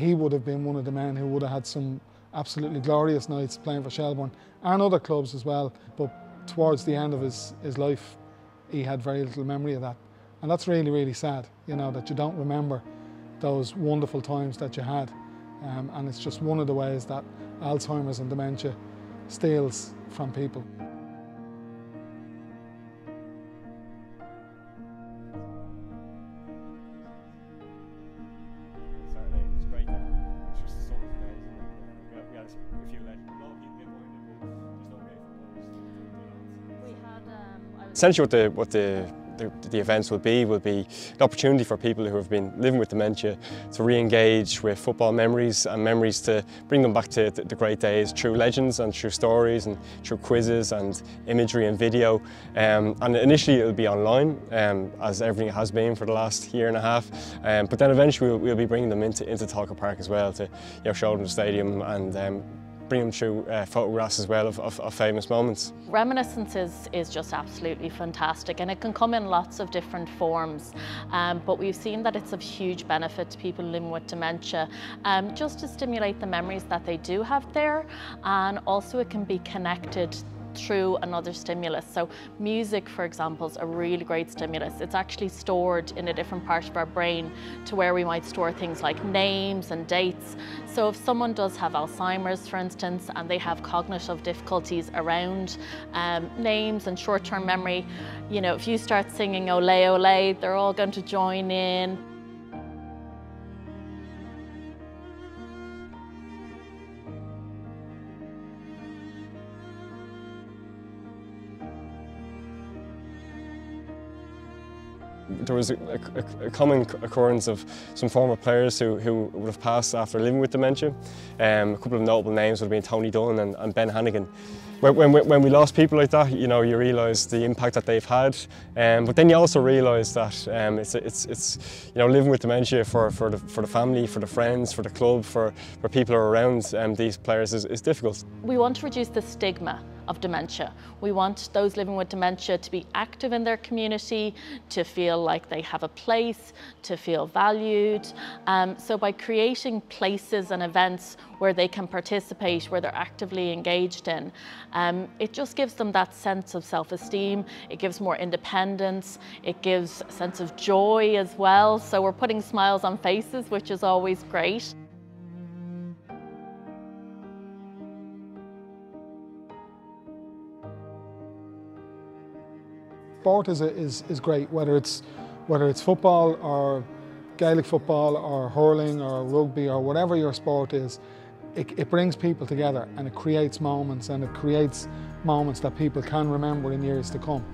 he would have been one of the men who would have had some absolutely glorious nights playing for Shelbourne and other clubs as well. But towards the end of his life, he had very little memory of that. And that's really, really sad, you know, that you don't remember those wonderful times that you had. And it's just one of the ways that Alzheimer's and dementia steals from people. Essentially what the events will be an opportunity for people who have been living with dementia to re-engage with football memories, and memories to bring them back to the great days through legends and through stories and through quizzes and imagery and video. And initially it'll be online, as everything has been for the last year and a half. But then eventually we'll be bringing them into Talca Park as well, to show them the stadium and bring them through photographs as well of famous moments. Reminiscence is just absolutely fantastic, and it can come in lots of different forms, but we've seen that it's of huge benefit to people living with dementia, just to stimulate the memories that they do have there, and also it can be connected through another stimulus. So music, for example, is a really great stimulus. It's actually stored in a different part of our brain to where we might store things like names and dates. So if someone does have Alzheimer's, for instance, and they have cognitive difficulties around names and short-term memory, you know, if you start singing Ole Ole, they're all going to join in. There was a common occurrence of some former players who would have passed after living with dementia. A couple of notable names would have been Tony Dunn and Ben Hannigan. When we lost people like that, you know, you realise the impact that they've had, but then you also realise that it's living with dementia for the family, for the friends, for the club, for people who are around these players is difficult. We want to reduce the stigma of dementia. We want those living with dementia to be active in their community, to feel like they have a place, to feel valued. So by creating places and events where they can participate, where they're actively engaged in, it just gives them that sense of self-esteem, it gives more independence, it gives a sense of joy as well. So we're putting smiles on faces, which is always great. Sport is great, whether it's football or Gaelic football or hurling or rugby or whatever your sport is. It brings people together and it creates moments, that people can remember in years to come.